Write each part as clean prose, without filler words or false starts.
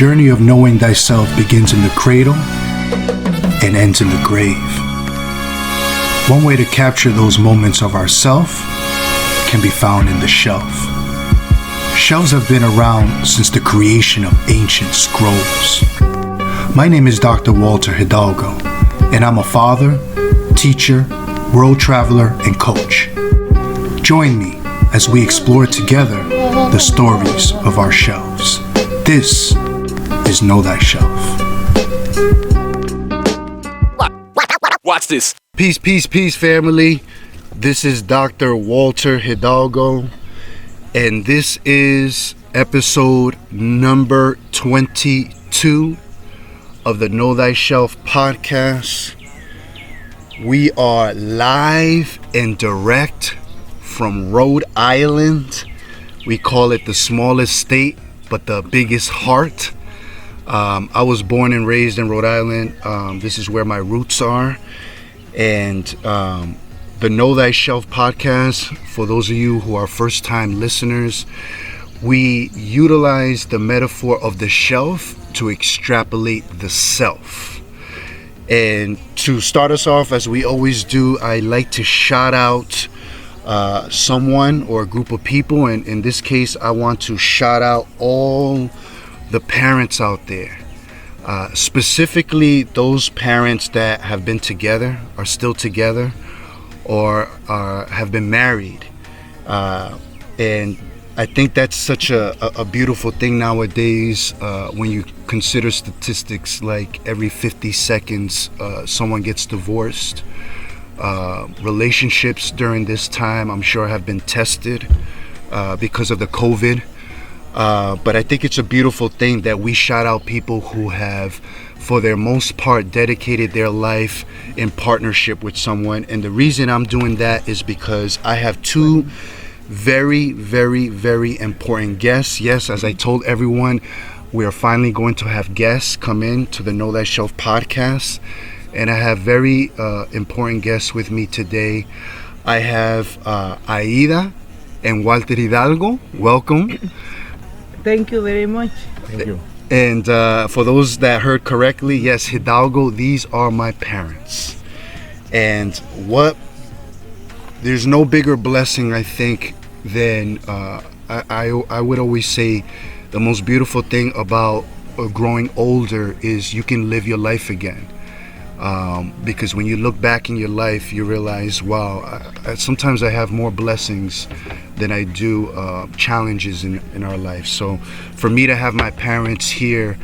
journey of knowing thyself begins in the cradle and ends in the grave. One way to capture those moments of ourself can be found in the shelf. Shelves have been around since the creation of ancient scrolls. My name is Dr. Walter Hidalgo, and I'm a father, teacher, world traveler, and coach. Join me as we explore together the stories of our shelves. This is Know Thyself. Watch this. Peace, peace, peace, family. This is Dr. Walter Hidalgo, and this is episode number 22 of the Know Thyself podcast. We are live and direct from Rhode Island. We call it the smallest state, but the biggest heart. I was born and raised in Rhode Island. This is where my roots are. And the Know Thyself podcast, for those of you who are first-time listeners, we utilize the metaphor of the shelf to extrapolate the self. And to start us off, as we always do, I like to shout out someone or a group of people. And in this case, I want to shout out all the parents out there. Specifically those parents that have been together, are still together, or have been married. And I think that's such a beautiful thing nowadays when you consider statistics like every 50 seconds someone gets divorced. Relationships during this time, I'm sure, have been tested because of the COVID. But I think it's a beautiful thing that we shout out people who have, for their most part, dedicated their life in partnership with someone. And the reason I'm doing that is because I have two very, very, very important guests. Yes, as I told everyone, we are finally going to have guests come in to the Know Thyself podcast. And I have very important guests with me today. I have Aida and Walter Hidalgo. Welcome. Thank you very much. Thank you. And for those that heard correctly, yes, Hidalgo, these are my parents. And there's no bigger blessing, I think, than I would always say the most beautiful thing about growing older is you can live your life again. Because when you look back in your life, you realize, wow, sometimes I have more blessings than I do challenges in our life. So for me to have my parents here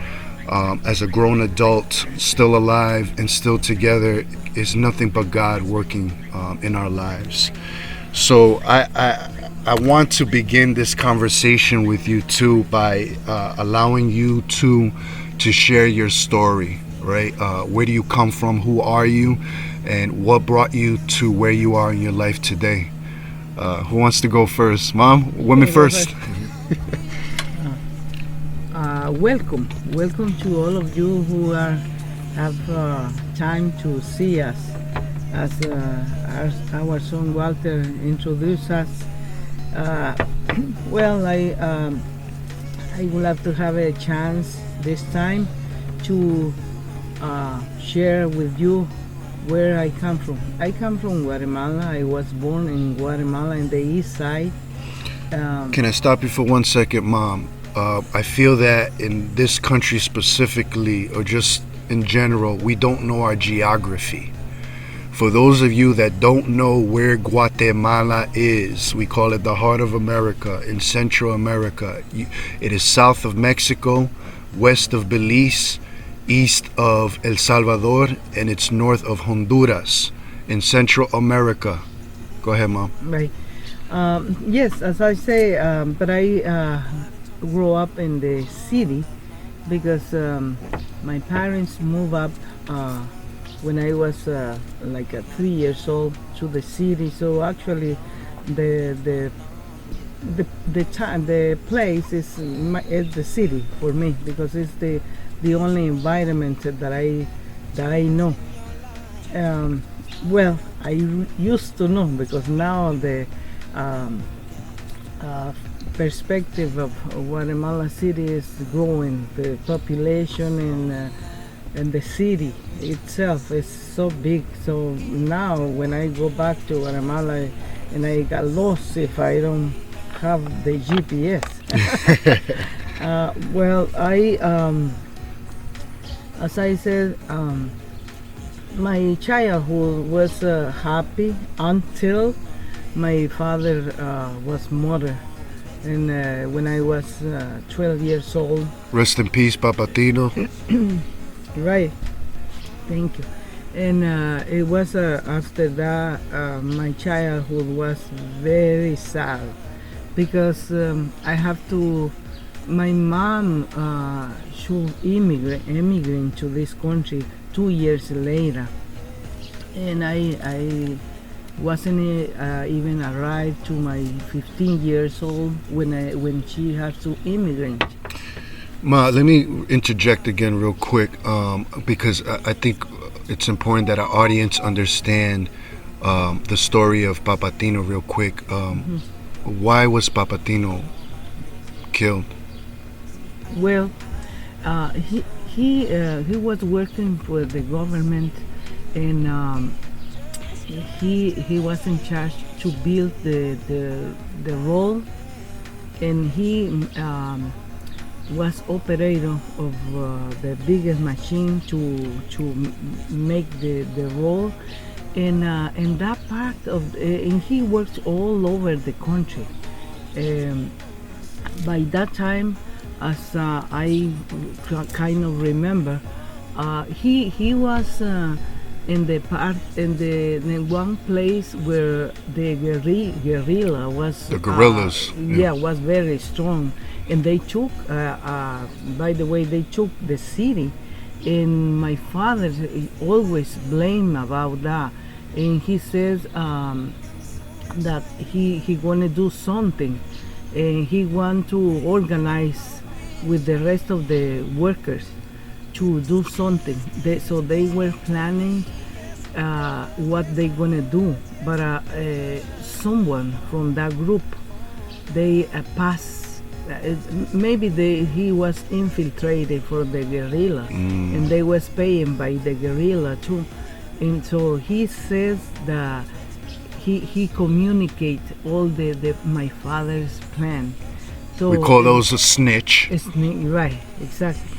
as a grown adult, still alive and still together, is nothing but God working in our lives. So I want to begin this conversation with you too by allowing you to share your story. Right? Where do you come from? Who are you? And what brought you to where you are in your life today? Who wants to go first? Mom? Women first. Welcome to all of you who have time to see us. As our son Walter introduced us. Well, I would love to have a chance this time to share with you where I come from. I come from Guatemala. I was born in Guatemala in the east side. Can I stop you for 1 second, Mom? I feel that in this country specifically, or just in general, we don't know our geography. For those of you that don't know where Guatemala is, we call it the heart of America, in Central America. It is south of Mexico, west of Belize, east of El Salvador, and it's north of Honduras in Central America. Go ahead, Mom. Right. Yes, as I say, but I grew up in the city because my parents moved up when I was like 3 years old to the city. So actually, the place is the city for me because it's the only environment that I know. Well, I used to know because now the perspective of Guatemala City is growing, the population and the city itself is so big. So now when I go back to Guatemala and I got lost if I don't have the GPS. Well, as I said, my childhood was happy until my father was murdered, and when I was 12 years old. Rest in peace, Papatino. Right. Thank you. And it was after that my childhood was very sad because I have to. My mom should immigrate to this country 2 years later, and I wasn't even arrived to my 15 years old when she had to immigrate. Ma, let me interject again real quick because I think it's important that our audience understand the story of Papatino real quick. Why was Papatino killed? Well, he was working for the government, and he was in charge to build the road, and he was operator of the biggest machine to make the road, and that part of and he worked all over the country. By that time, as I kind of remember, he was in the one place where the guerrilla was. The guerrillas. Was very strong, and they took. By the way, they took the city, and my father always blamed about that, and he says that he gonna do something, and he want to organize with the rest of the workers to do something. So they were planning what they gonna do, but someone from that group, they passed. Maybe he was infiltrated for the guerrilla, and they was paying by the guerrilla too. And so he says that he communicate all my father's plan. So we call those a snitch. Right, exactly.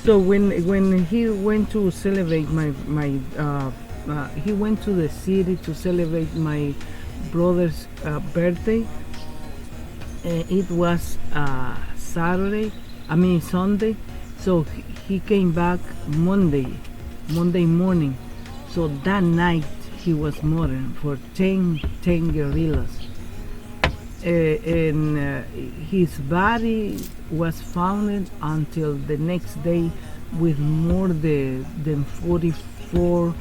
So when he went to celebrate he went to the city to celebrate my brother's birthday. It was Sunday. So he came back Monday morning. So that night he was murdered for 10 guerrillas. And his body was found until the next day with more than 44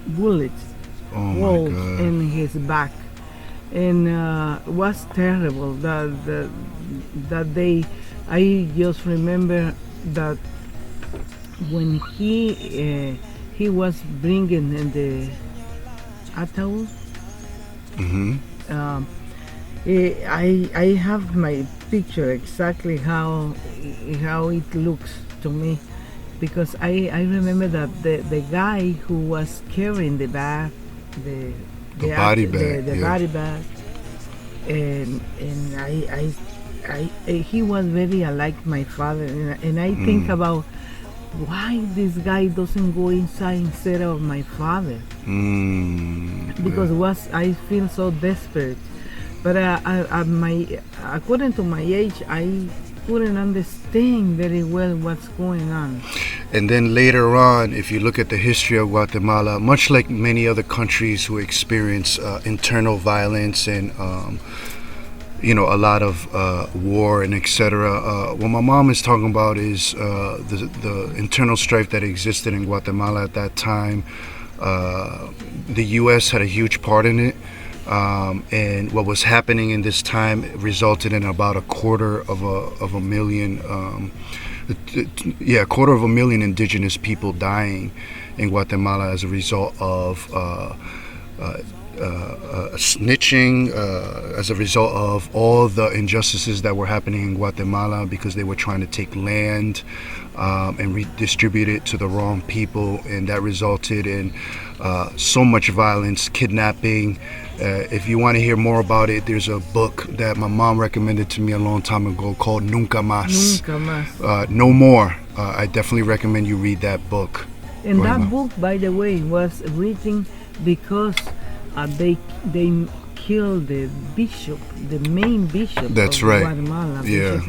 bullets holes in his back, and was terrible that day. I just remember that when he was bringing in the ataúd. I have my picture exactly how it looks to me, because I remember that the guy who was carrying the bag, the body bag, and he was very alike my father, and I think about why this guy doesn't go inside instead of my father, because I feel so desperate. But according to my age, I couldn't understand very well what's going on. And then later on, if you look at the history of Guatemala, much like many other countries who experience internal violence and a lot of war and etc. What my mom is talking about is the internal strife that existed in Guatemala at that time. The U.S. had a huge part in it. And what was happening in this time resulted in about a quarter of a million indigenous people dying in Guatemala as a result of snitching as a result of all the injustices that were happening in Guatemala because they were trying to take land and redistribute it to the wrong people, and that resulted in so much violence, kidnapping. If you want to hear more about it, there's a book that my mom recommended to me a long time ago called Nunca Más. Nunca Más. No More. I definitely recommend you read that book. And that book, by the way, was written because they killed the bishop, the main bishop of Guatemala, Bishop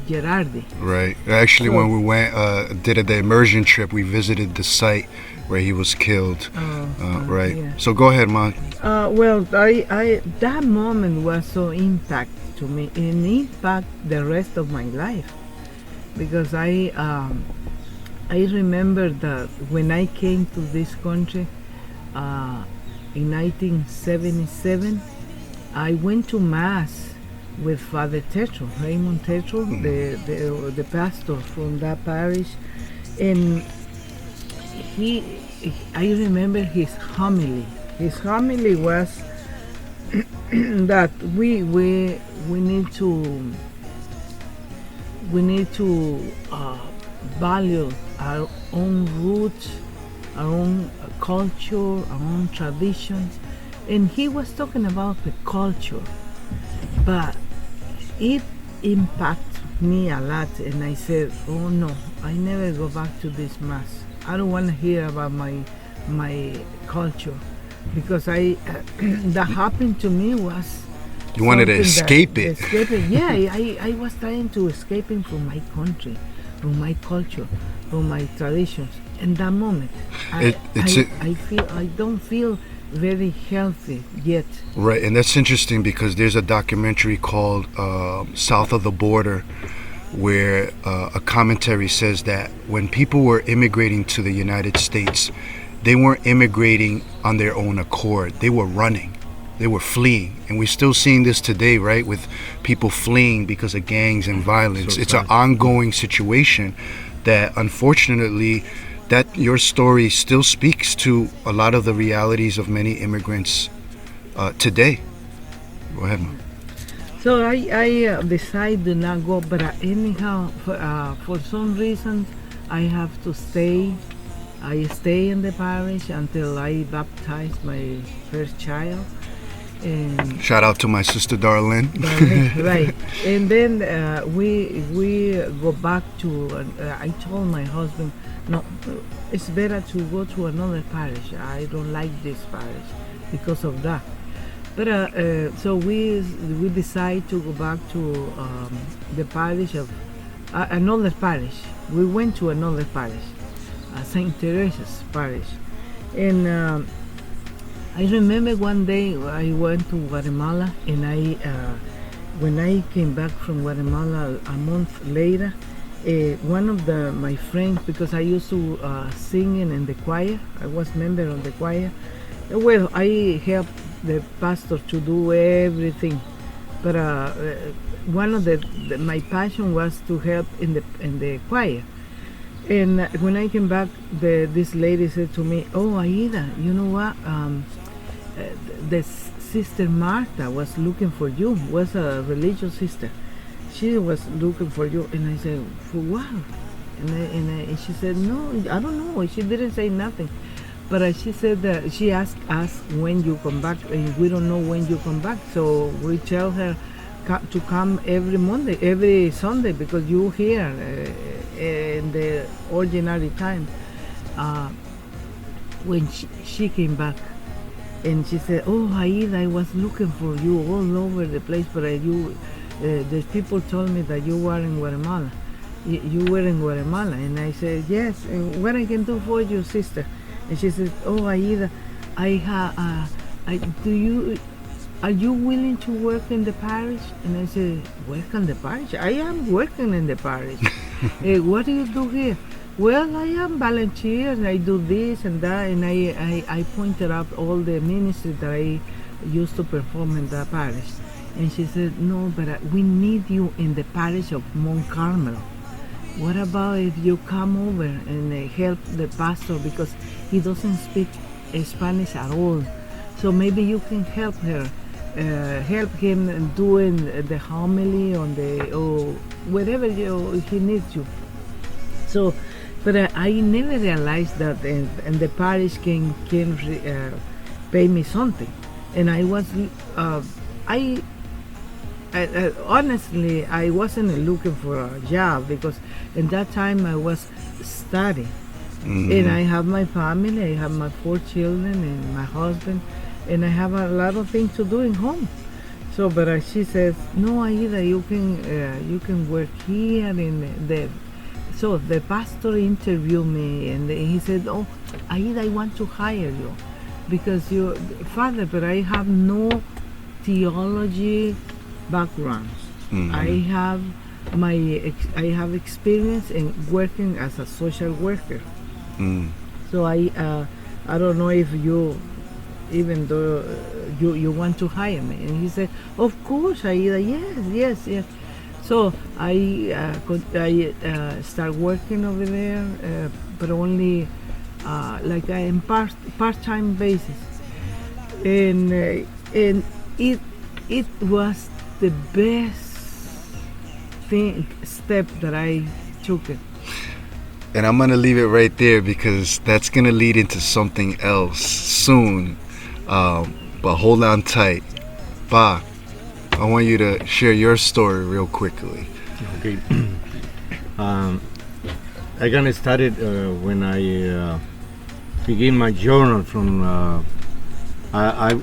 Gerardi. Right. Actually, when we went, did the immersion trip, we visited the site where he was killed. Right. Yeah. So go ahead, man. Well, I that moment was so impact to me, and impact the rest of my life, because I remember that when I came to this country in 1977, I went to mass with Father Tetro, Raymond Tetro, the pastor from that parish, and I remember his homily. His homily was that we need to value our own roots, our own culture, our own traditions, and he was talking about the culture, but it impacted me a lot, and I said, oh no, I never go back to this mass. I don't want to hear about my culture, because that happened to me was you wanted to escape it. Yeah, I was trying to escape it from my country, from my culture, from my traditions. In that moment, I don't feel very healthy yet. Right, and that's interesting because there's a documentary called South of the Border, where a commentary says that when people were immigrating to the United States, they weren't immigrating on their own accord. They were running. They were fleeing. And we're still seeing this today, right, with people fleeing because of gangs and violence. It's an ongoing situation that, unfortunately, that your story still speaks to a lot of the realities of many immigrants today. Go ahead, Mom. So I decided to not go, but anyhow, for some reason, I have to stay. I stay in the parish until I baptize my first child. And shout out to my sister Darlene. Right. And then we go back to. I told my husband, no, it's better to go to another parish. I don't like this parish because of that. But so we decide to go back to the parish of another parish. We went to another parish, Saint Teresa's parish, and I remember one day I went to Guatemala, and when I came back from Guatemala a month later, one of my friends, because I used to sing in the choir, I was member of the choir. Well, I helped the pastor to do everything, but one of my passion was to help in the choir. And when I came back, this lady said to me, "Oh, Aida, you know what? The sister Martha was looking for you. Was a religious sister. She was looking for you." And I said, "For what?" And she said, "No, I don't know." She didn't say nothing. But she said that she asked us when you come back, and we don't know when you come back. So we tell her to come every Sunday, because you here in the ordinary time. When she came back, and she said, "Oh, Aida, I was looking for you all over the place, but the people told me that you were in Guatemala. You were in Guatemala." And I said, "Yes, and what I can do for you, sister?" And she said, "Oh, Aida, are you willing to work in the parish?" And I said, "Work in the parish? I am working in the parish." "What do you do here?" "Well, I am volunteer, and I do this and that." And I pointed out all the ministry that I used to perform in the parish. And she said, "No, but we need you in the parish of Mount Carmel. What about if you come over and help the pastor, because he doesn't speak Spanish at all. So maybe you can help him doing the homily on or wherever he needs you. So, but I never realized that, and the parish can pay me something, and I was honestly I wasn't looking for a job because at that time I was studying. And I have my family, I have my 4 children and my husband, and I have a lot of things to do in home. So, but she says, no, Aida, you can work here in the. So the pastor interviewed me, and he said, oh, Aida, I want to hire you because you, Father, but I have no theology background. I have experience in working as a social worker. So I don't know if you, even though you want to hire me. And he said, of course, Aida, yes. So I start working over there, but only like in part-time basis. And it was the best step that I took it. And I'm going to leave it right there because that's going to lead into something else soon. But hold on tight. Pa, I want you to share your story real quickly. Okay. I got started when I began my journal from... I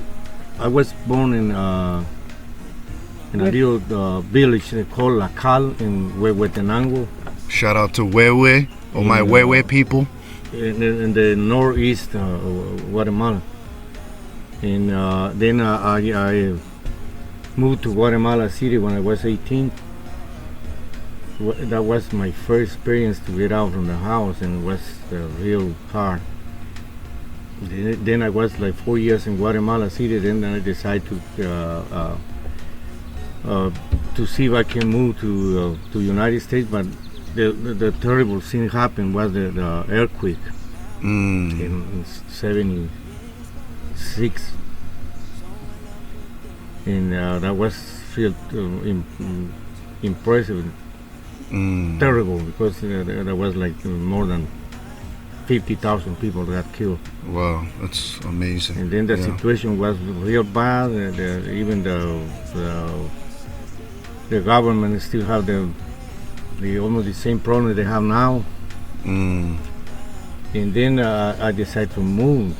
was born in a little village called La Cal in Huehuetenango. Shout out to Huehue, or my Huehue people. In the northeast Guatemala. And then I moved to Guatemala City when I was 18. That was my first experience to get out from the house, and it was real hard. Then I was like 4 years in Guatemala City. Then I decided to see if I can move to United States, but the terrible thing happened was the earthquake in 76, and that was real impressive, terrible, because there was like more than 50,000 people that got killed. Wow, that's amazing. And then the situation was real bad. Even the government still have the almost the same problem they have now. And then I decided to move.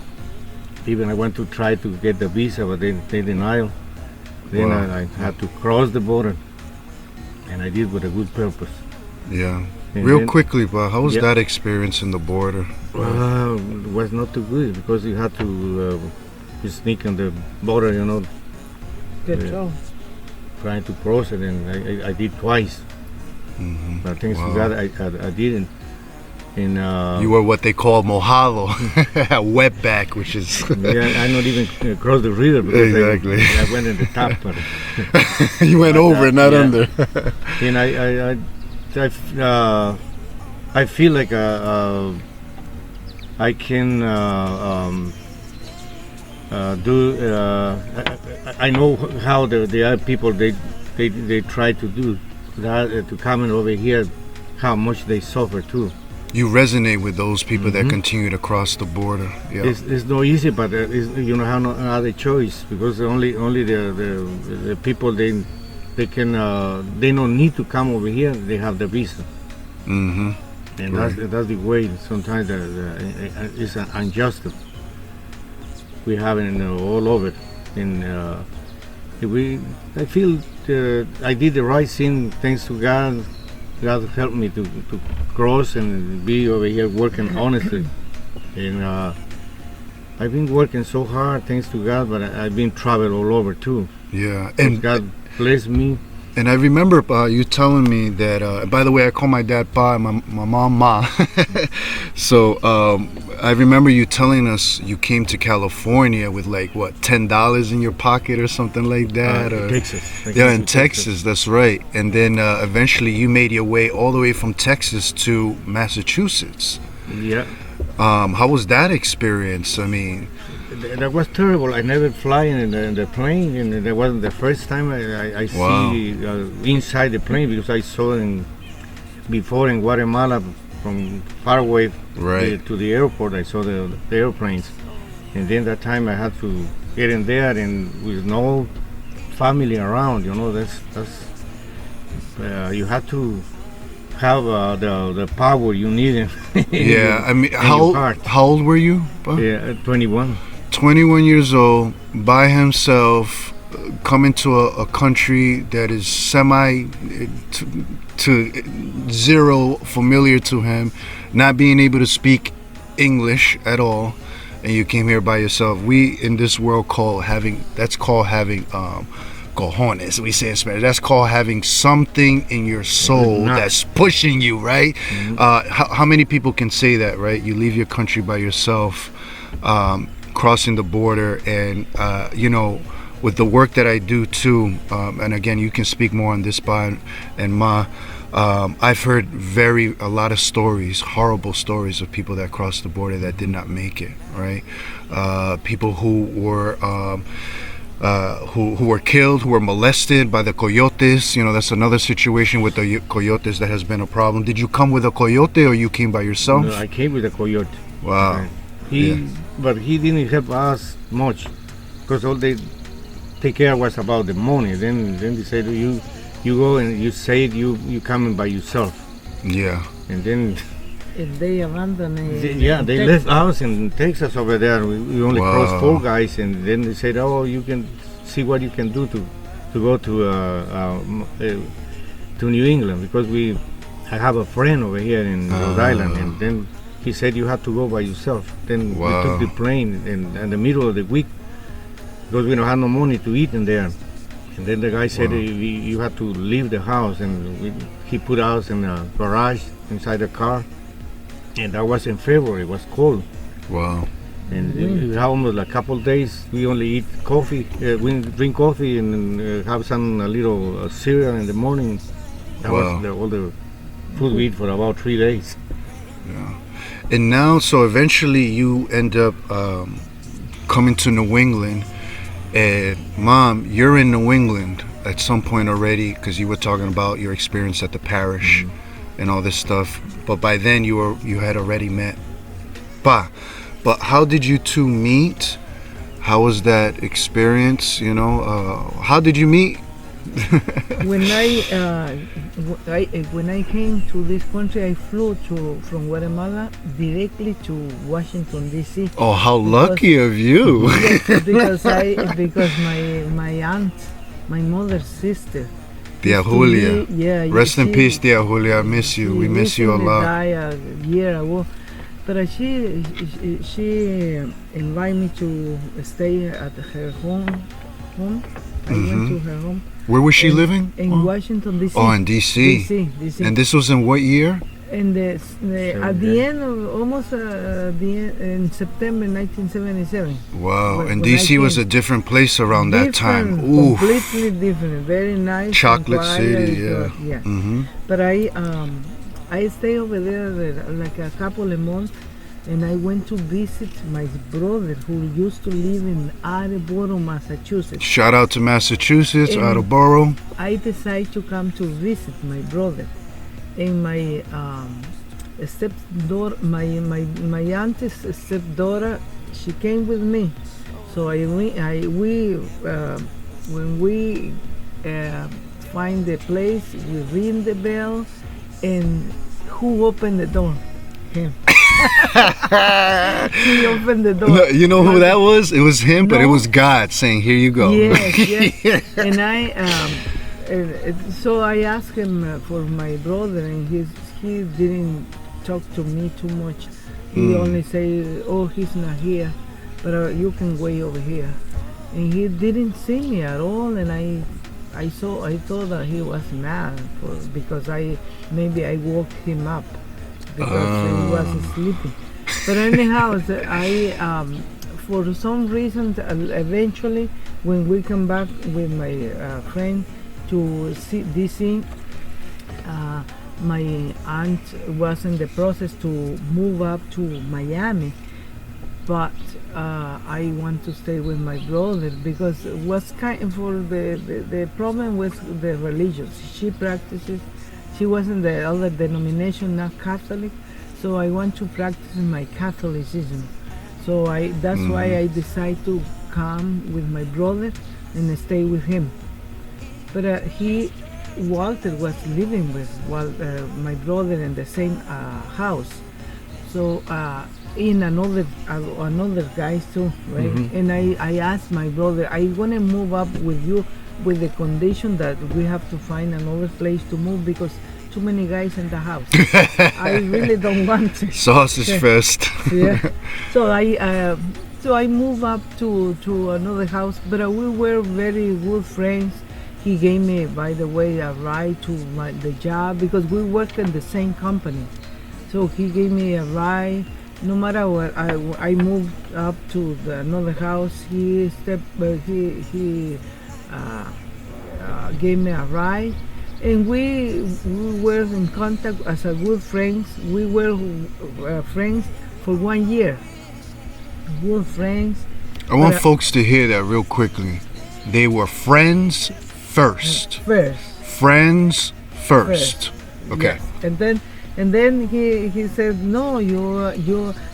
Even I went to try to get the visa, but they denied. Then I had to cross the border, and I did with a good purpose. Yeah. And real then, quickly, but how was that experience in the border? It was not too good because you had to sneak on the border, trying to cross it, and I did twice. But thanks to God, I didn't. And you were what they call mojado, a wetback, which is I not even crossed the river because exactly. I went in the top. But you went over, not under. And I feel like I can do. I know how the other people they try to do that to come in over here, how much they suffer too. You resonate with those people that continue to cross the border. Yeah. It's not easy, but you know, have no other choice because only the people they can they don't need to come over here. They have the visa, and that's the way. Sometimes it's unjust. We have it all over, and I feel I did the right thing. Thanks to God. God helped me to cross and be over here working honestly. And I've been working so hard, thanks to God, but I've been traveling all over too. Yeah, and God blessed me. And I remember you telling me that, by the way, I call my dad Pa and my mom Ma. So I remember you telling us you came to California with like, what, $10 in your pocket or something like that? Texas. Yeah, in Texas, that's right. And then eventually you made your way all the way from Texas to Massachusetts. Yeah. How was that experience? I mean, That was terrible. I never fly in the plane, and that wasn't the first time I Wow. see inside the plane, because I saw before in Guatemala from far away Right. to the airport. I saw the airplanes, and then that time I had to get in there, and with no family around. That's you have to have the power you need. yeah. I mean, in your heart. how old were you? Bob? Yeah, 21. 21 years old, by himself, coming to a country that is to zero familiar to him, not being able to speak English at all, and you came here by yourself. We in this world call having cojones, we say in Spanish. That's called having something in your soul Nuts. that's pushing you, right? How many people can say that, right? You leave your country by yourself, crossing the border, and with the work that I do too, and again, you can speak more on this, Ba and Ma. I've heard a lot of stories, horrible stories of people that crossed the border that did not make it, right? People who were who were killed, who were molested by the coyotes. That's another situation with the coyotes that has been a problem. Did you come with a coyote, or you came by yourself? No, I came with a coyote. Wow. But he didn't help us much, because all they take care was about the money. Then they said, you go and you say you coming by yourself. Yeah. And then If they abandon they left us in Texas over there. We only Wow. crossed 4 guys, and then they said, oh, you can see what you can do to go to New England, because I have a friend over here in Rhode Island, and then he said you have to go by yourself. Then we Wow. took the plane in the middle of the week, because we don't have no money to eat in there. And then the guy said, you have to leave the house, and he put us in a garage inside the car. And that was in February. It was cold, Wow. and we have almost a couple of days. We only eat coffee. We drink coffee and have a little cereal in the morning. That Wow. was all the food we eat for about 3 days. And now, so eventually you end up coming to New England. And Mom, you're in New England at some point already, because you were talking about your experience at the parish and all this stuff. But by then you had already met Pa. But how did you two meet? How was that experience? How did you meet? When I came to this country, I flew from Guatemala directly to Washington D.C. Oh, how lucky of you! Yes, because my aunt, my mother's sister, Tia Julia. Rest in she- peace, Tia Julia. I miss you. We miss you a recently lot. died a year ago, but she invited me to stay at her home. I went to her home Where was she living? in Washington D.C. Oh, in D.C. DC. And this was in what year? And at the end of in September 1977. Wow. When- And when I D.C. was came. a different place around that time. Different, Ooh. completely different, very nice. and Chocolate quiet, City, yeah. Mm-hmm. But I stayed over there like a couple of months, and I went to visit my brother who used to live in Attleboro, Massachusetts. Shout out to Massachusetts, And- Attleboro. I decided to come to visit my brother, and my stepdaughter, my aunt's stepdaughter, she came with me. So when we find the place, we ring the bell, and who opened the door? Him. He opened the door. No, you know who that was? It was him, but it No. was God saying, "Here you go." Yes. And so I asked him for my brother, and he didn't talk to me too much. He only said, "Oh, he's not here, but you can wait over here." And he didn't see me at all, and I thought that he was mad because maybe I woke him up because he was sleeping. But anyhow, for some reason, eventually, when we come back with my friend to DC, my aunt was in the process to move up to Miami, but I want to stay with my brother because it was kind of for the problem with the religion. She practices. She was in the other denomination, not Catholic, so I want to practice my Catholicism. So that's why I decided to come with my brother and stay with him. But Walter was living with my brother in the same house. So in another guys too, right? And I asked my brother, I'm gonna move up with you with the condition that we have to find another place to move because too many guys in the house. I really don't want to. Sausage fest. Yeah. So I moved up to another house, but we were very good friends. He gave me, by the way, a ride to the job because we work in the same company. So he gave me a ride. No matter what, I moved up to another house. He gave me a ride, and we were in contact as a good friends. We were friends for 1 year. Good friends. I want folks to hear that real quickly. They were friends first. Friends first. Okay. Yes. And then he said, no,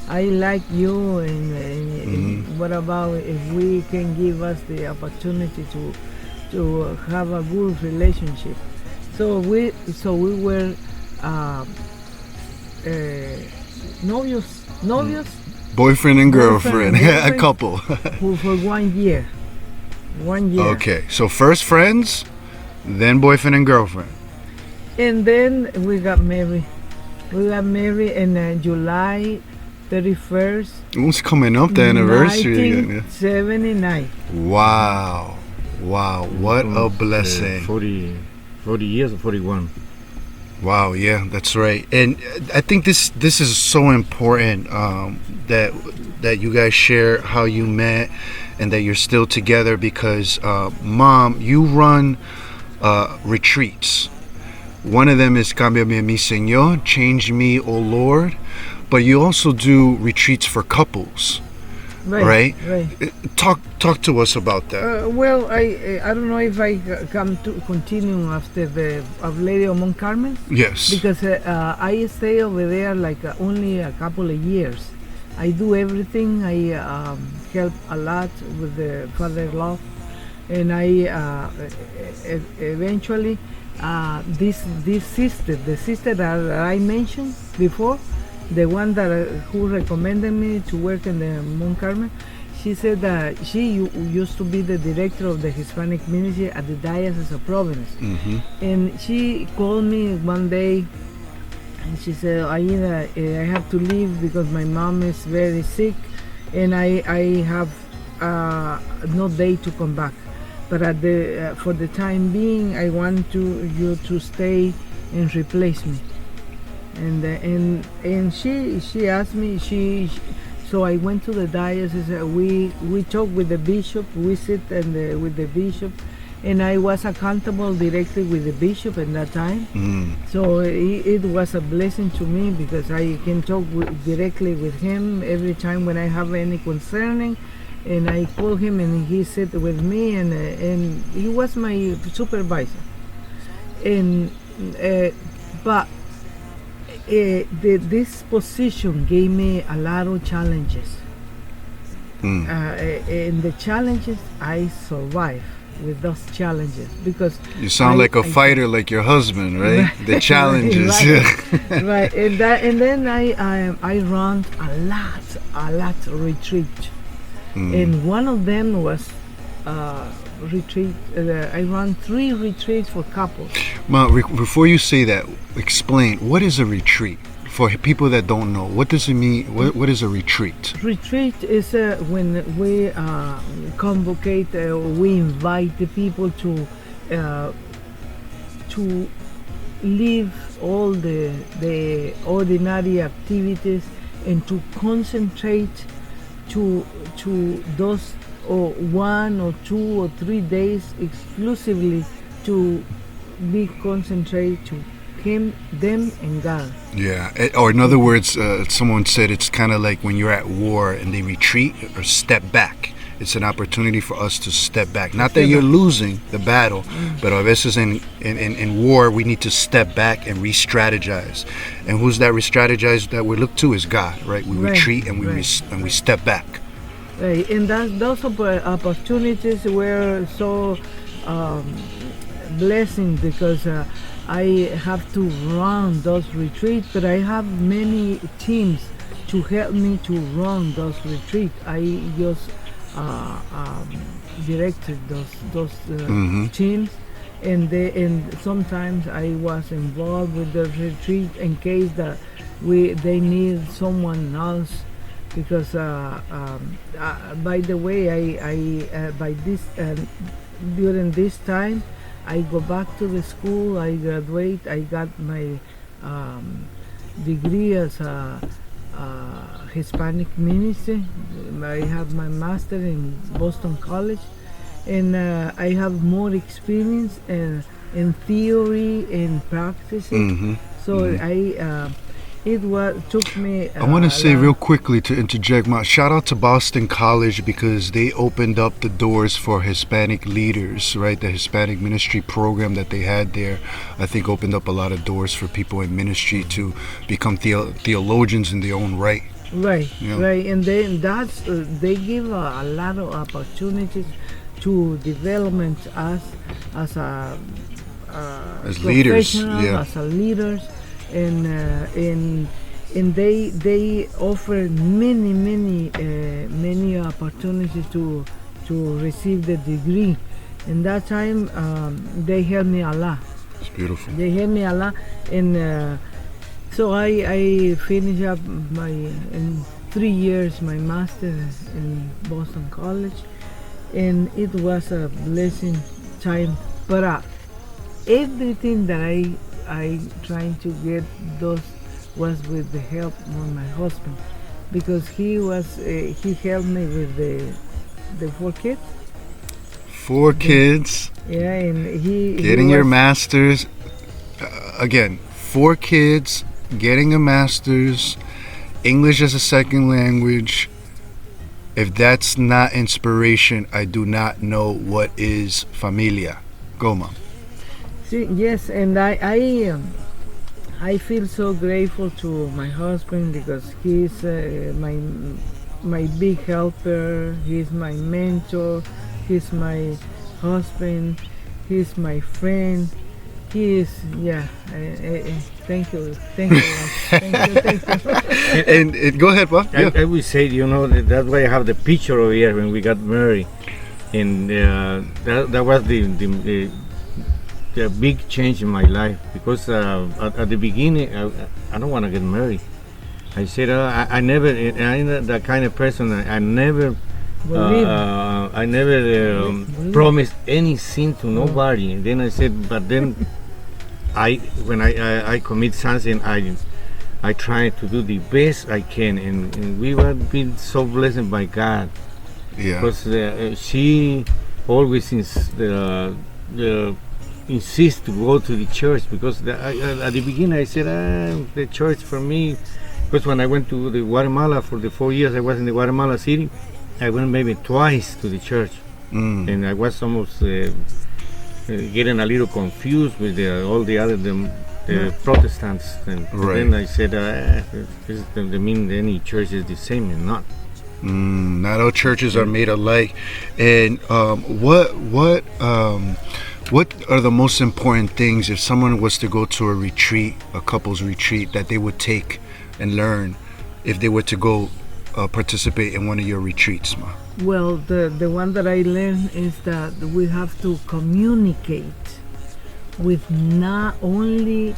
I like you, and what about if we can give us the opportunity to have a good relationship? So we were novios. Boyfriend and girlfriend, a couple. for 1 year. 1 year. Okay, so first friends, then boyfriend and girlfriend. And then we got married. We got married in July 31st. What's coming up, the anniversary again? 1979. Wow, what a blessing. 40 years or 41. Wow, yeah, that's right. And I think this is so important that you guys share how you met and that you're still together because, Mom, you run retreats. One of them is Cámbiame mi Señor, Change Me, O Lord. But you also do retreats for couples, right? Talk to us about that. Well, I don't know if I come to continue after the Of Lady of Mount Carmel. Yes. Because I stay over there like only a couple of years. I do everything. I help a lot with the father-in-law, and I eventually this sister, the sister that I mentioned before, the one that who recommended me to work in the Mount Carmel, she said that she used to be the director of the Hispanic ministry at the Diocese of Providence, and she called me one day. And she said, Aida, I have to leave because my mom is very sick and I have no day to come back. But for the time being, I want you to stay and replace me. And she asked me, so I went to the diocese, we talked with the bishop, we sit with the bishop, and I was accountable directly with the bishop at that time. So it was a blessing to me because I can talk directly with him every time when I have any concerning, and I call him and he sit with me, and he was my supervisor. And but this position gave me a lot of challenges, and the challenges I survived with those challenges because you sound like a fighter, like your husband, right? The challenges. Right. And then I run a lot of retreat, and one of them was retreat. I run 3 retreats for couples. Ma, before you say that, explain what is a retreat for people that don't know. What does it mean? What is a retreat? Retreat is when we convocate, we invite the people to leave all the ordinary activities and to concentrate to those 1 or 2 or 3 days exclusively to be concentrated to him, them, and God. Yeah. Or in other words, someone said it's kind of like when you're at war and they retreat or step back. It's an opportunity for us to step back. Not that you're losing the battle, but a veces in war we need to step back and re-strategize. And who's that re-strategize that we look to is God, right? We retreat and we step back. Right. And those opportunities were so blessing because I have to run those retreats, but I have many teams to help me to run those retreats. I just directed those teams, and sometimes I was involved with the retreat in case that they need someone else. Because by the way, I by this during this time, I go back to the school. I graduate. I got my degree as a Hispanic ministry. I have my master in Boston College, and I have more experience in theory and practicing. So it took me. I want to say real quickly to interject, shout out to Boston College because they opened up the doors for Hispanic leaders, right? The Hispanic ministry program that they had there, I think, opened up a lot of doors for people in ministry to become theologians in their own right. Right, and then they give a lot of opportunities to development us as leaders, as a leaders. And they offer many opportunities to receive the degree. In that time, they helped me a lot. It's beautiful. They helped me a lot, and so I finished up in 3 years my master in Boston College, and it was a blessing time. But everything that I trying to get those was with the help of my husband, because he helped me with the 4 kids. 4 kids. Yeah, and he getting your master's. Again, 4 kids, getting a master's, English as a second language. If that's not inspiration, I do not know what is. Familia. Go, Mom. Yes, and I feel so grateful to my husband because he's my big helper. He's my mentor. He's my husband. He's my friend. He is, thank you. Thank you. And go ahead, Bob. I would say, that's why I have the picture over here when we got married, and that was the big change in my life, because at the beginning I don't want to get married. I said I'm that kind of person. I never promised anything to nobody. And then I said, but then when I commit something, I try to do the best I can, and we were being so blessed by God. Yeah. Because she always insist to go to the church, because at the beginning I said the church for me, because when I went to the Guatemala for the 4 years I was in the Guatemala City, I went maybe twice to the church, and I was almost getting a little confused with all the other Protestants, and then I said this doesn't mean any church is the same, and not. Not all churches are made alike. And what are the most important things if someone was to go to a retreat, a couples retreat, that they would take and learn if they were to go participate in one of your retreats, Ma? Well, the one that I learned is that we have to communicate with not only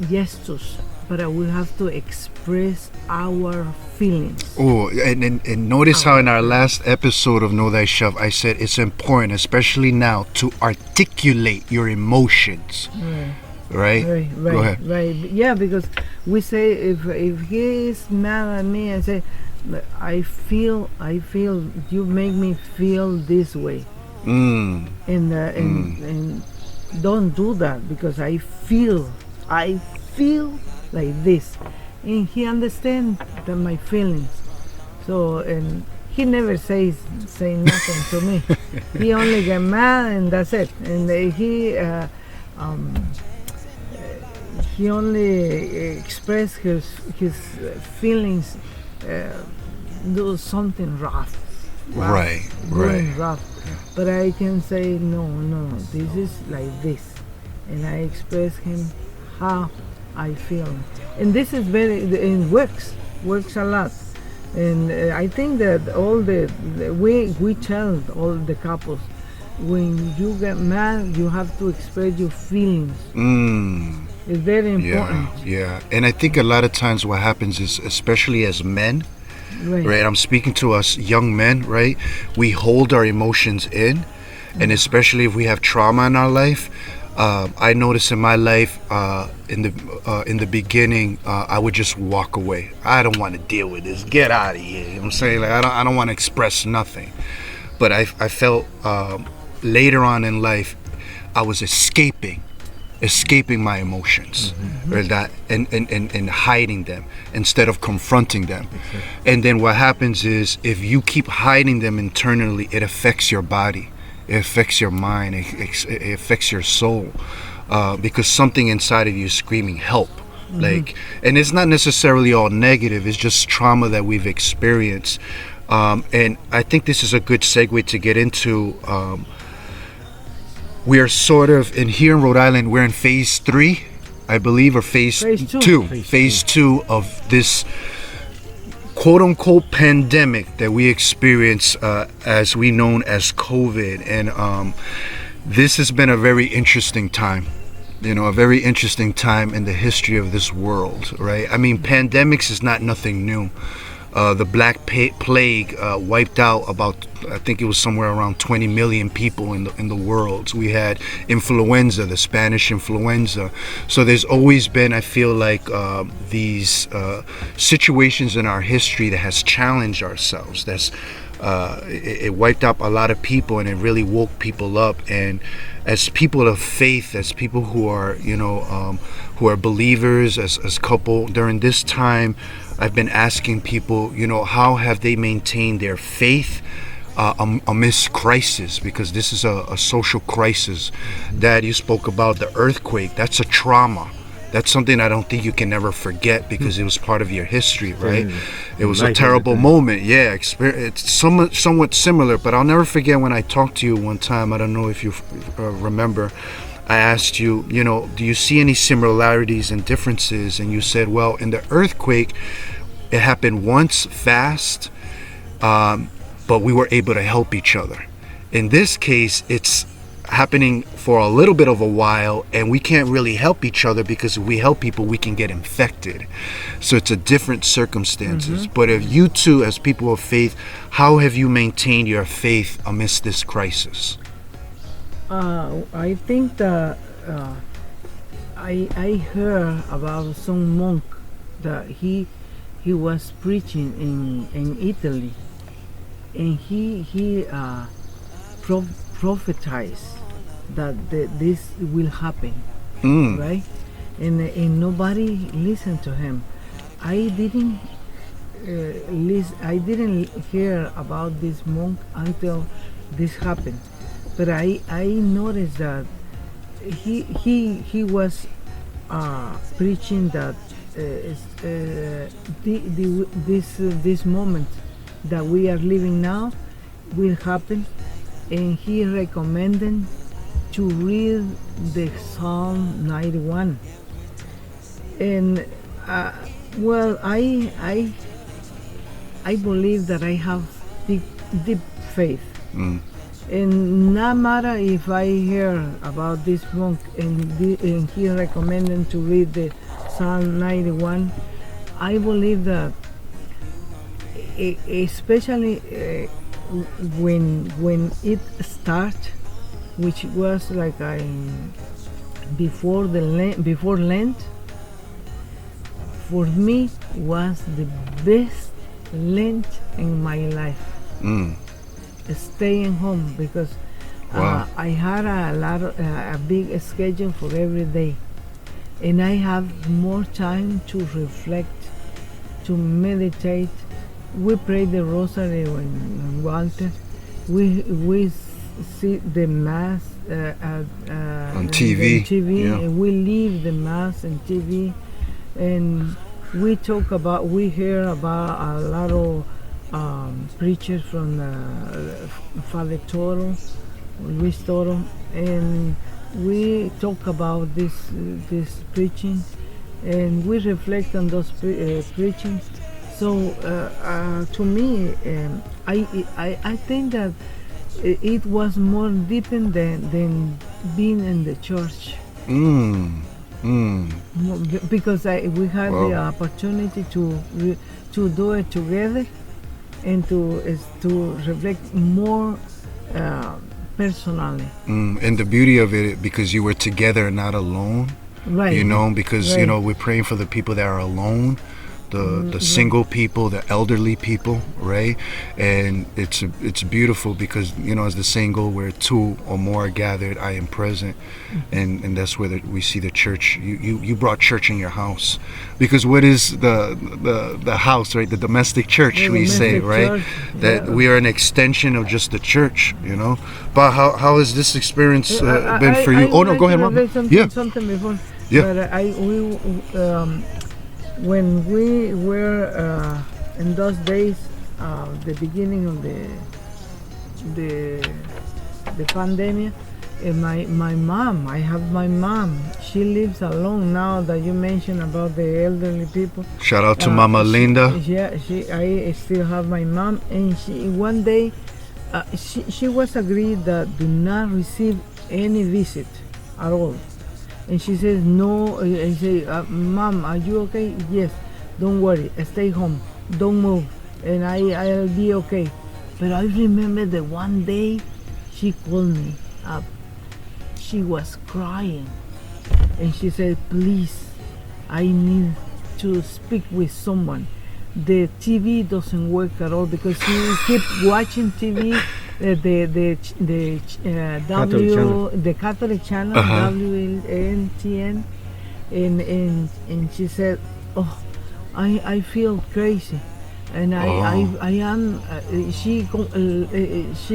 gestures, but we have to express our feelings. Oh, and notice how in our last episode of Know Thyself, I said it's important, especially now, to articulate your emotions. Right? Go ahead. Right. Yeah, because we say if he is mad at me, I say, I feel you make me feel this way. And don't do that, because I feel I feel like this. And he understands my feelings. So, and he never say nothing to me. He only get mad and that's it. And he only express his feelings, do something rough. Right. Doing rough. But I can say no, this is like this, and I express him how I feel, and this is it works a lot, and I think that all we tell all the couples, when you get mad, you have to express your feelings. It's very important. Yeah, and I think a lot of times what happens is, especially as men, right? I'm speaking to us young men, right? We hold our emotions in, and especially if we have trauma in our life. I noticed in my life, in the beginning, I would just walk away. I don't want to deal with this. Get out of here. You know what I'm saying? Like I don't want to express nothing. But I felt later on in life, I was escaping my emotions, or that and hiding them instead of confronting them. And then what happens is, if you keep hiding them internally, it affects your body, it affects your mind, it affects your soul, because something inside of you is screaming help. Like, and it's not necessarily all negative, it's just trauma that we've experienced. And I think this is a good segue to get into, we are sort of here in Rhode Island, we're in phase 3, I believe, or phase 2. Phase 2 of this quote unquote pandemic that we experience, as we known as COVID. And this has been a very interesting time, a very interesting time in the history of this world, right? I mean, pandemics is not nothing new. The Black Plague wiped out about, I think it was somewhere around 20 million people in the world. We had influenza, the Spanish influenza. So there's always been, I feel like, these situations in our history that has challenged ourselves. It wiped out a lot of people, and it really woke people up. And as people of faith, as people who are, who are believers, as couple during this time, I've been asking people, how have they maintained their faith amidst crisis? Because this is a social crisis. Dad, you spoke about the earthquake. That's a trauma. That's something I don't think you can ever forget, because it was part of your history, right? It was a terrible moment. Yeah, it's somewhat similar, but I'll never forget when I talked to you one time. I don't know if you remember. I asked you, do you see any similarities and differences? And you said, well, in the earthquake, it happened once, fast, but we were able to help each other. In this case, it's happening for a little bit of a while, and we can't really help each other, because if we help people, we can get infected. So it's a different circumstances. But if you two, as people of faith, how have you maintained your faith amidst this crisis? I think that I heard about some monk that he was preaching in Italy, and he prophesized that this will happen, right? And nobody listened to him. I didn't hear about this monk until this happened. But I noticed that he was preaching that this moment that we are living now will happen, and he recommended to read the Psalm 91. And well, I believe that I have deep faith. And no matter if I hear about this monk and he recommended to read the Psalm 91, I believe that, especially when it starts, which was like before Lent, for me was the best Lent in my life. Staying home, because I had a big schedule for every day, and I have more time to reflect, to meditate. We pray the rosary in Walter. We see the mass on TV. Yeah. And we leave the mass and TV, and we hear about a lot of preachers from Father Toro, Luis Toro, and we talk about this preaching, and we reflect on those preachings. So to me, I think that it was more deepened than being in the church. Because we had the opportunity to do it together and to reflect more personally. And the beauty of it, because you were together, not alone. Right. Because we're praying for the people that are alone, the single people, the elderly people, right? And it's beautiful because as the saying goes, where two or more are gathered, I am present, and that's where we see the church. You brought church in your house, because what is the house, right? The domestic church, we say, right? That we are an extension of just the church, But how has this experience been for you? No, go ahead, Mom. Something before. Yeah. But when we were in those days, the beginning of the pandemic, I have my mom. She lives alone now. That you mentioned about the elderly people. Shout out to Mama Linda. Yeah, I still have my mom, and one day she was agreed that do not receive any visit at all. And she says, no. I say, Mom, are you okay? Yes. Don't worry. Stay home. Don't move. And I'll be okay. But I remember that one day she called me up. She was crying. And she said, please, I need to speak with someone. The TV doesn't work at all because she keeps watching TV. The Catholic channel, WNTN, and she said, "Oh, I feel crazy," and I am. She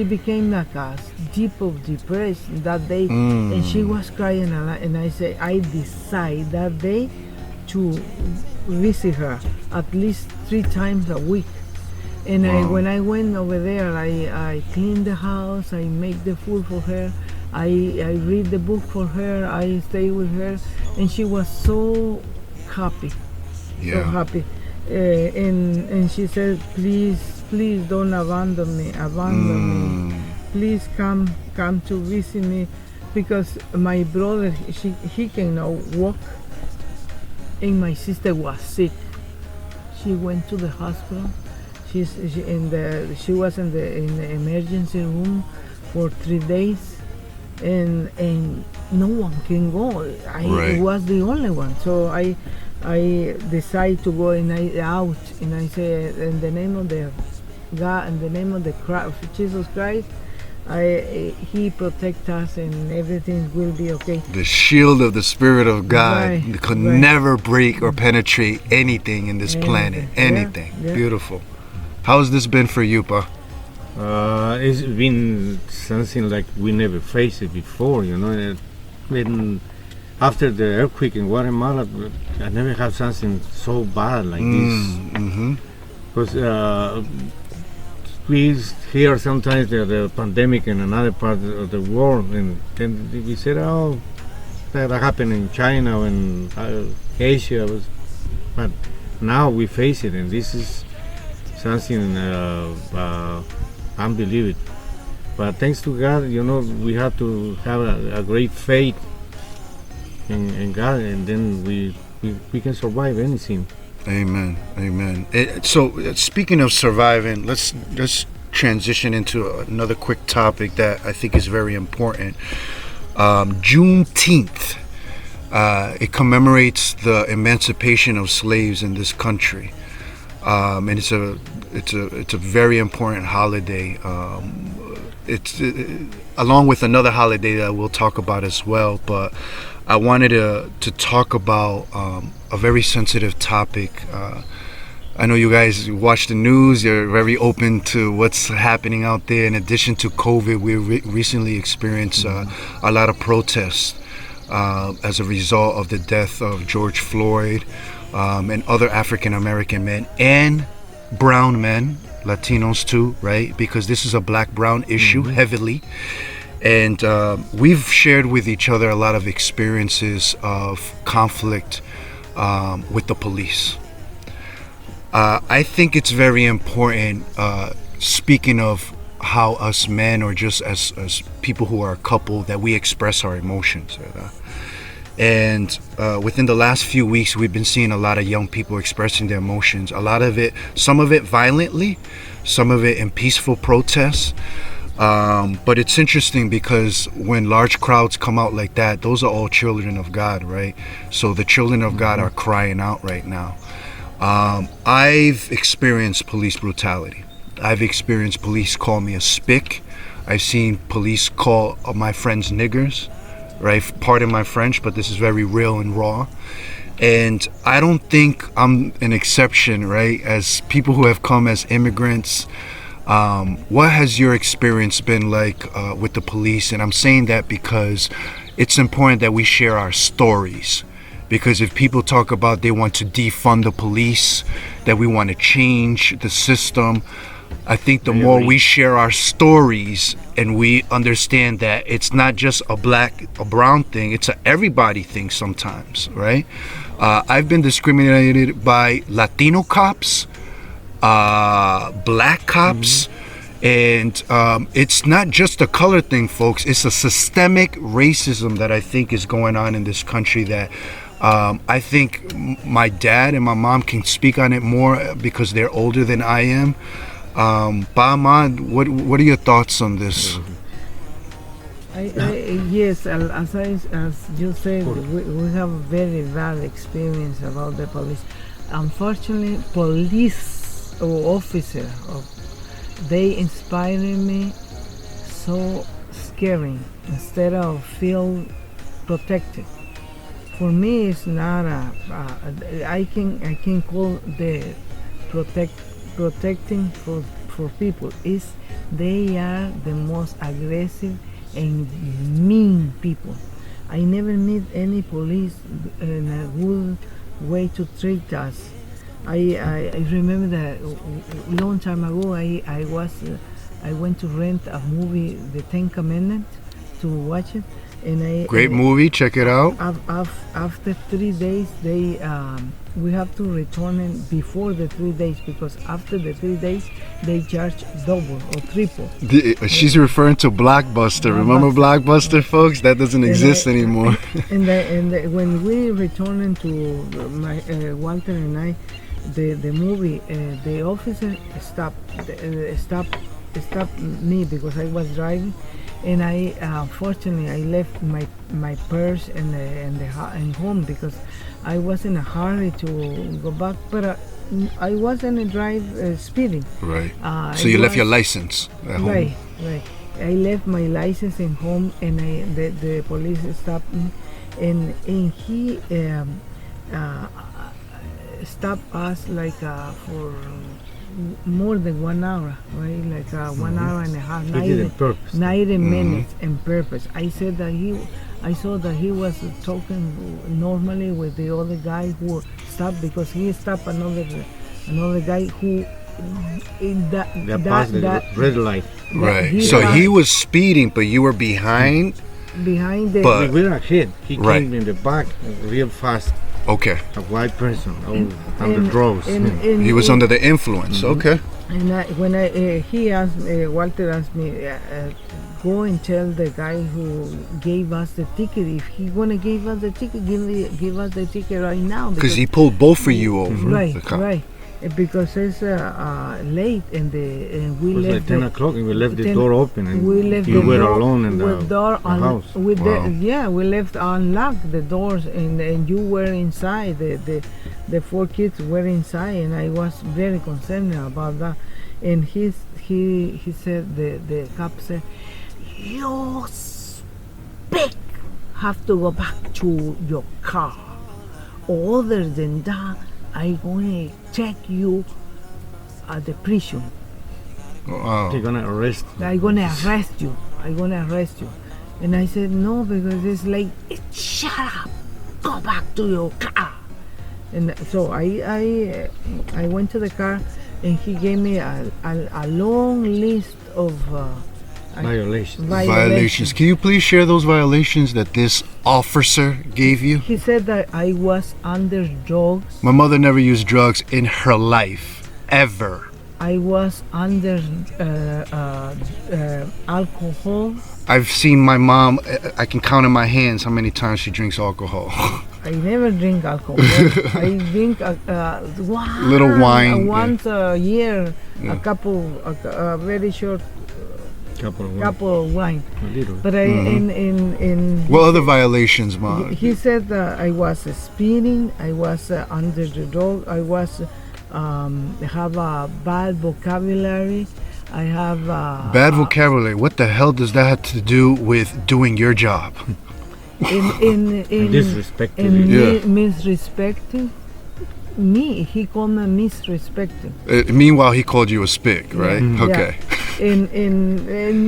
became like a deep of depression that day, and she was crying a lot. And I say, I decide that day to visit her at least 3 times a week. And when I went over there, I cleaned the house, I make the food for her, I read the book for her, I stay with her, and she was so happy, so happy. And she said, please don't abandon me, please come to visit me, because my brother, he cannot walk, and my sister was sick. She went to the hospital. She was in the emergency room for 3 days, and no one can go. I was the only one, so I decided to go, and I say, in the name of the God, in the name of Jesus Christ, He protect us, and everything will be okay. The shield of the Spirit of God could never break or penetrate anything in this planet. Anything. Yeah. Beautiful. How has this been for you, Pa? It's been something like we never faced it before, When after the earthquake in Guatemala, I never had something so bad like this. Because we hear sometimes the pandemic in another part of the world, and then we said, oh, that happened in China and Asia. But now we face it, and this is something unbelievable. But thanks to God, we have to have a great faith in God, and then we can survive anything. Amen. So speaking of surviving, let's transition into another quick topic that I think is very important. Juneteenth. It commemorates the emancipation of slaves in this country. And it's a very important holiday. It's along with another holiday that we'll talk about as well. But I wanted to talk about a very sensitive topic. I know you guys watch the news. You're very open to what's happening out there. In addition to COVID, we recently experienced a lot of protests as a result of the death of George Floyd and other African American men and brown men, Latinos too, right? Because this is a black-brown issue heavily. And we've shared with each other a lot of experiences of conflict with the police. I think it's very important, speaking of how us men, or just as people who are a couple, that we express our emotions. And within the last few weeks, we've been seeing a lot of young people expressing their emotions. A lot of it, some of it violently, some of it in peaceful protests. But it's interesting because when large crowds come out like that, those are all children of God, right? So the children of God are crying out right now. I've experienced police brutality. I've experienced police call me a spick. I've seen police call my friends niggers, right? Pardon my French, but this is very real and raw. And I don't think I'm an exception, right? As people who have come as immigrants, what has your experience been like with the police? And I'm saying that because it's important that we share our stories. Because if people talk about they want to defund the police, that we want to change the system, I think the more we share our stories and we understand that it's not just a brown thing, it's a everybody thing sometimes, right? I've been discriminated by Latino cops, black cops, and it's not just a color thing, folks. It's a systemic racism that I think is going on in this country that I think my dad and my mom can speak on it more because they're older than I am. Pa, Ma, what are your thoughts on this? Yes, as you said, we have a very bad experience about the police. Unfortunately, police or officer, they inspire me so scary instead of feel protected. For me, it's not I can call the protecting for people is they are the most aggressive and mean people. I never meet any police in a good way to treat us. I remember that a long time ago I went to rent a movie, The Ten Commandments, to watch it. Great movie, check it out. After 3 days, we have to return it before the 3 days, because after the 3 days they charge double or triple. She's referring to Blockbuster. Remember Blockbuster, folks? That doesn't exist anymore. And when we returning to Walter and I, the movie, the officer stopped me because I was driving. And I unfortunately I left my purse in home because I was in a hurry to go back, but I wasn't speeding. Right. So you left your license at home. Right. I left my license in home, and the police stopped me, and he stopped us like for more than 1 hour, right? Like 1 hour and a half, 90 minutes on purpose. I said that I saw that he was talking normally with the other guy who stopped, because he stopped another guy who that red light. Right. So he was speeding, but you were behind the. But we were ahead. He came in the back real fast. Okay. A white person under drugs. He was under the influence. Okay. And Walter asked me, go and tell the guy who gave us the ticket, if he gonna give us the ticket, give us the ticket right now. Because he pulled both of you over. Right. Because it's late, and we left like 10 o'clock, and we left the door open, and you were alone in the house. We left unlocked the doors, and you were inside. The 4 kids were inside, and I was very concerned about that. And he said, the cop said, "You speak have to go back to your car. Other than that, I'm going to take you at the prison. Wow. They're gonna arrest. I'm going to arrest you. And I said, no, because it's like, shut up, go back to your car. And so I went to the car, and he gave me a long list of Violations. Can you please share those violations that this officer gave you? He said that I was under drugs. My mother never used drugs in her life, ever. I was under alcohol. I've seen my mom, I can count in my hands how many times she drinks alcohol. I never drink alcohol. I drink little wine. Once a year, a very short couple of wine. But in What other violations, Mom? He said I was speeding. I was under the drug. I was have a bad vocabulary. I have bad vocabulary. What the hell does that have to do with doing your job? in disrespecting. Misrespecting me. He called me misrespecting. Meanwhile, he called you a spick, right? Yeah. Okay. And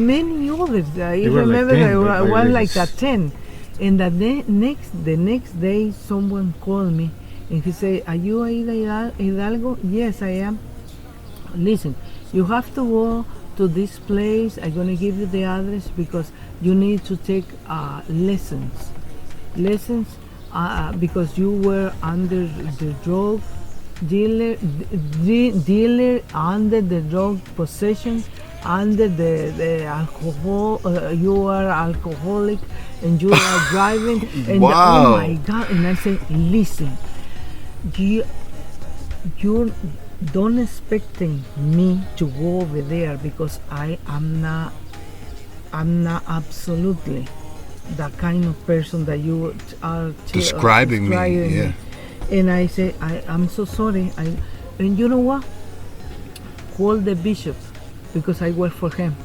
many others. I were remember like 10, there but was I like a just- 10. And the next day, someone called me and he said, "Are you Aida Hidalgo?" Yes, I am. Listen, you have to go to this place. I'm gonna give you the address because you need to take lessons because you were under the drug dealer under the drug possession, under the alcohol. You are alcoholic and you are driving. And Wow. oh my God! And I say, listen, you don't expecting me to go over there because I'm not absolutely the kind of person that you are Describing me, yeah. And I say, I'm so sorry. And you know what? Call the bishop because I work for him.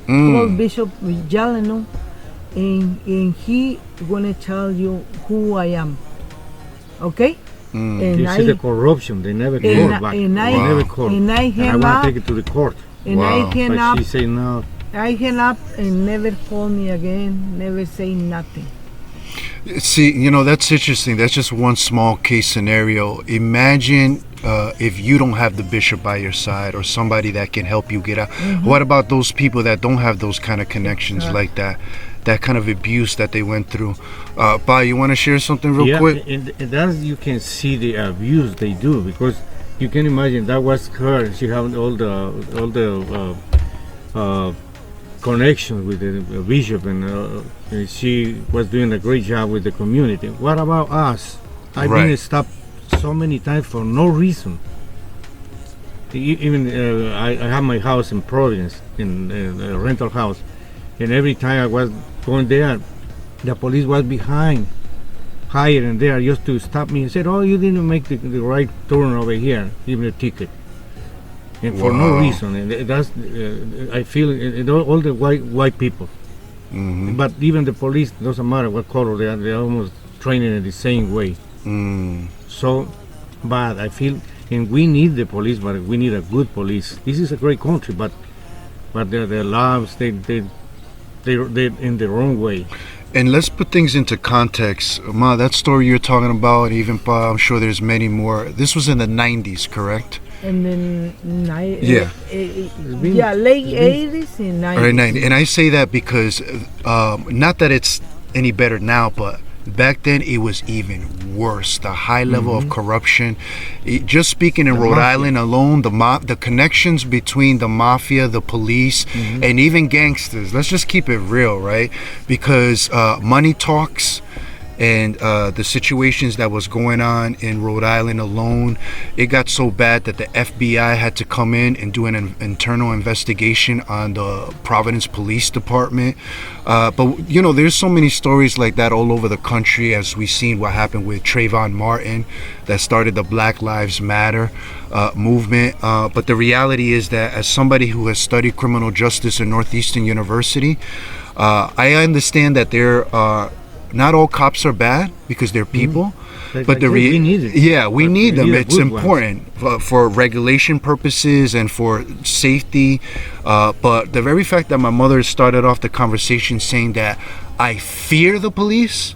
Call Bishop Jaleno, and he gonna tell you who I am. Okay? And This is the corruption. They never call back. They never call. And I I hang want up. to take it to the court. And Wow. I hang But up. she say no. I hang up and never call me again. Never say nothing. See, that's interesting. That's just one small case scenario. Imagine if you don't have the bishop by your side or somebody that can help you get out. What about those people that don't have those kind of connections like that kind of abuse that they went through? Pa, you want to share something real quick? And that's you can see the abuse they do because you can imagine that was her. She had all the connections with the bishop, and she was doing a great job with the community. What about us? I've been stopped so many times for no reason. Even I have my house in Providence, in a rental house, and every time I was going there, the police was behind, higher and there, just to stop me and said, "Oh, you didn't make the right turn over here, give me a ticket." And for no Wow. reason, and that's I feel all the white people. But even the police, doesn't matter what color they are, they're almost training in the same way. So bad. I feel, and we need the police, but we need a good police. This is a great country, but their lives they're in the wrong way. And let's put things into context. Ma, that story you're talking about, even Pa, I'm sure there's many more. This was in the 90s, correct? And then late 80s and 90s. Right, 90. And I say that because, not that it's any better now, but back then it was even worse. The high level of corruption. Just speaking in Rhode Island alone, the connections between the mafia, the police, and even gangsters. Let's just keep it real, right? Because money talks. And the situations that was going on in Rhode Island alone, it got so bad that the FBI had to come in and do an internal investigation on the Providence Police Department. But there's so many stories like that all over the country, as we've seen what happened with Trayvon Martin, that started the Black Lives Matter movement. But the reality is that as somebody who has studied criminal justice at Northeastern University, I understand that there are not all cops are bad because they're people. But we need it. Yeah, we need them. It's good important for regulation purposes and for safety. But the very fact that my mother started off the conversation saying that I fear the police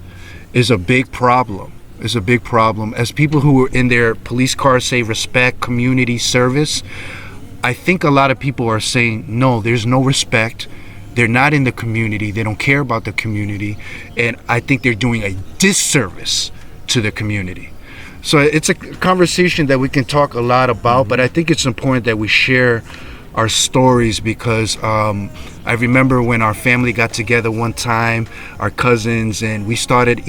is a big problem. Is a big problem. As people who are in their police cars say respect, community service, I think a lot of people are saying, no, there's no respect. They're not in the community. They don't care about the community. And I think they're doing a disservice to the community. So it's a conversation that we can talk a lot about, but I think it's important that we share our stories because I remember when our family got together one time, our cousins, and we started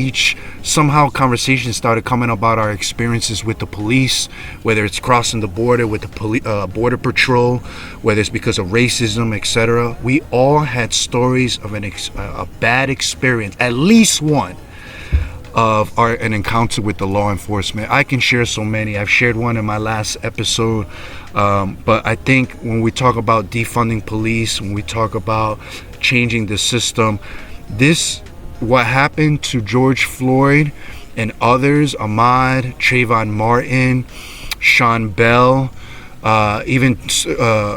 somehow conversations started coming about our experiences with the police, whether it's crossing the border with the border patrol, whether it's because of racism, etc. We all had stories of a bad experience, at least one, of an encounter with the law enforcement. I can share so many. I've shared one in my last episode. But I think when we talk about defunding police, when we talk about changing the system, what happened to George Floyd and others, Ahmaud, Trayvon Martin, Sean Bell, even so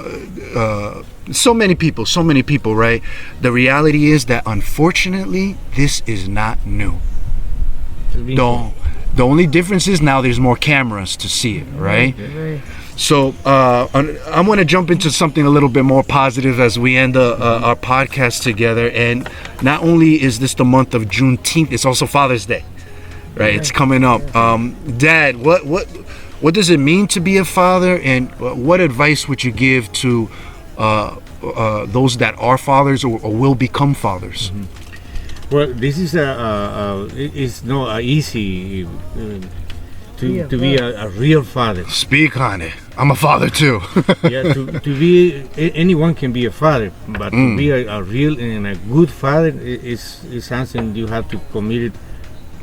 many people, right? The reality is that unfortunately, this is not new. The only difference is now there's more cameras to see it, right? So I'm going to jump into something a little bit more positive as we end our podcast together. And not only is this the month of Juneteenth, it's also Father's Day, right? It's coming up. Dad, what does it mean to be a father, and what advice would you give to those that are fathers or will become fathers? Mm-hmm. Well, this is it's not easy to be a real father. Speak on it. I'm a father too. Yeah, to be anyone can be a father, but to be a real and a good father is something you have to commit it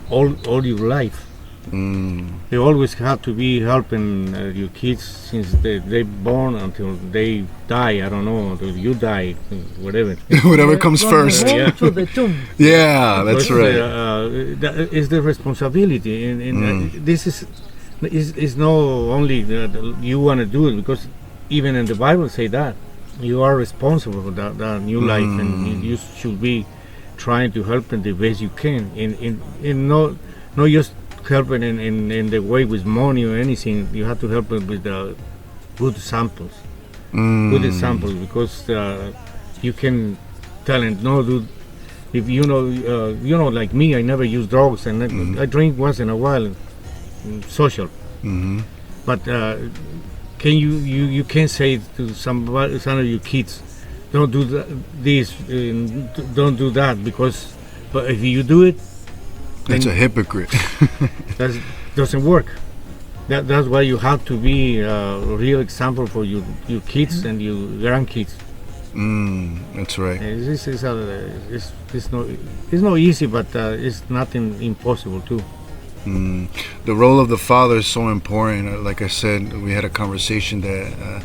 all your life. You always have to be helping your kids since they're born until they die. I don't know, until you die, whatever. Whatever comes first. Yeah. To the tomb. Yeah, that's right. That is the responsibility, and this is not only that you want to do it, because even in the Bible say that you are responsible for that new life, and you should be trying to help them the best you can, and not just helping in the way with money or anything. You have to help them with the good examples. Good examples, because you can tell them, no, dude, if you know, like me, I never use drugs, and I drink once in a while, social. But can you can say to some of your kids, don't do this, don't do that, because but if you do it, it's a hypocrite. That doesn't work. That's why you have to be a real example for your kids and your grandkids. That's right. It's not easy, but it's nothing impossible too. The role of the father is so important. Like I said, we had a conversation that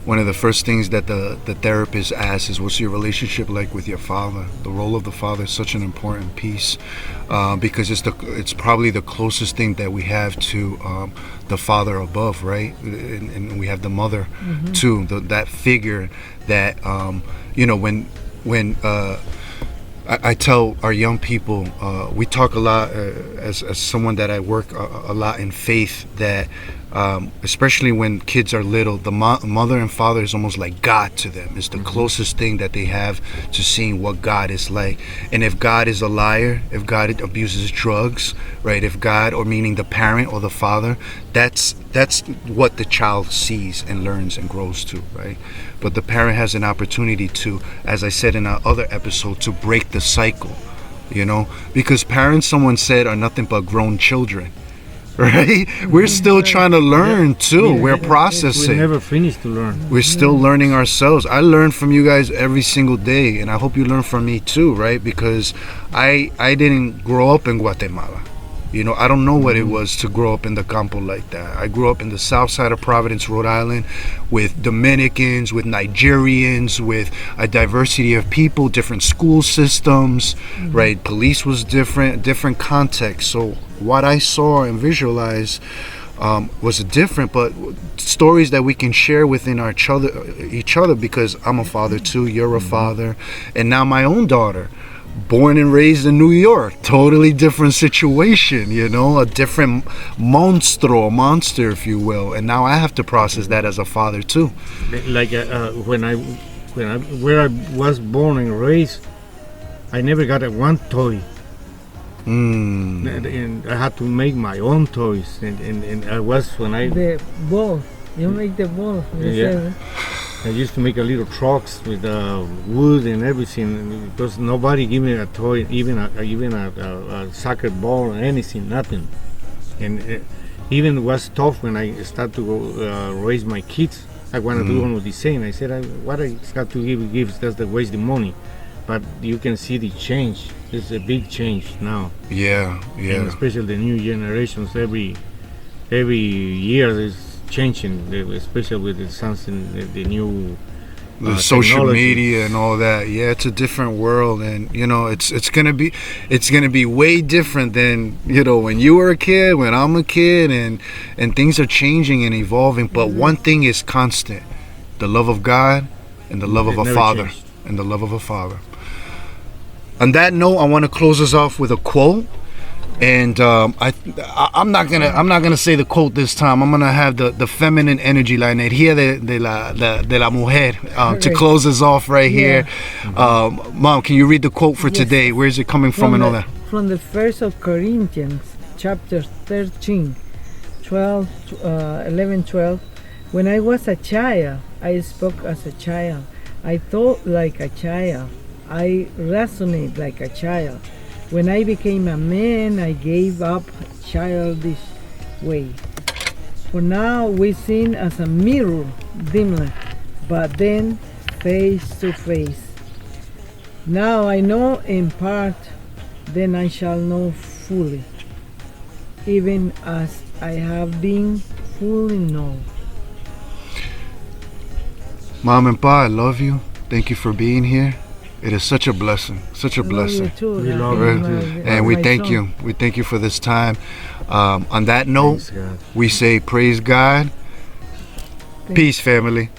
one of the first things that the therapist asks is, what's your relationship like with your father? The role of the father is such an important piece because it's probably the closest thing that we have to the father above, right? And we have the mother too, that figure that when I tell our young people, we talk a lot as someone that I work a lot in faith, that especially when kids are little, the mother and father is almost like God to them. It's the closest thing that they have to seeing what God is like. And if God is a liar, if God abuses drugs, right? If God, or meaning the parent or the father, that's what the child sees and learns and grows to, right? But the parent has an opportunity to, as I said in our other episode, to break the cycle, because parents, someone said, are nothing but grown children. Right? We're still trying to learn too. We're processing. We never finish to learn. We're still learning ourselves. I learn from you guys every single day, and I hope you learn from me too, right? Because I didn't grow up in Guatemala. You know, I don't know what it was to grow up in the campo like that. I grew up in the south side of Providence, Rhode Island, with Dominicans, with Nigerians, with a diversity of people, different school systems, right? Police was different context. So what I saw and visualized was different, but stories that we can share within each other, because I'm a father too, you're a father, and now my own daughter, born and raised in New York, totally different situation, you know, a different monster, if you will, and now I have to process that as a father too. Like where I was born and raised, I never got one toy. And I had to make my own toys, and I was when I The ball. You make the ball. Yeah. I used to make a little trucks with wood and everything, because nobody gave me a toy, even a soccer ball or anything, nothing. And even it was tough when I started to go raise my kids. I want to do one of the same. I said, what I got to give gifts, that's the waste the money. But you can see the change. It's a big change now. Yeah. And especially the new generations, every year is changing, especially with the something, the new the social technology. media and all that. Yeah, it's a different world, and you know, it's gonna be way different than, you know, when you were a kid, when I'm a kid, and things are changing and evolving. But one thing is constant: the love of God and the love of a never father, changed. and the love of a father. On that note, I want to close us off with a quote. And I'm not gonna say the quote this time. I'm gonna have the feminine energy, la energía de la mujer, to close us off right here. Mom, can you read the quote for today? Where is it coming from and all that? From the first of Corinthians, chapter 13, 11, 12. When I was a child, I spoke as a child. I thought like a child. I resonate like a child. When I became a man, I gave up childish way. For now we sing as a mirror dimly, but then face to face. Now I know in part, then I shall know fully, even as I have been fully known. Mom and Pa, I love you. Thank you for being here. It is such a blessing, such a blessing. We love you too. And we thank you. We thank you for this time. On that note, Thanks, God. we say praise God. Peace, family.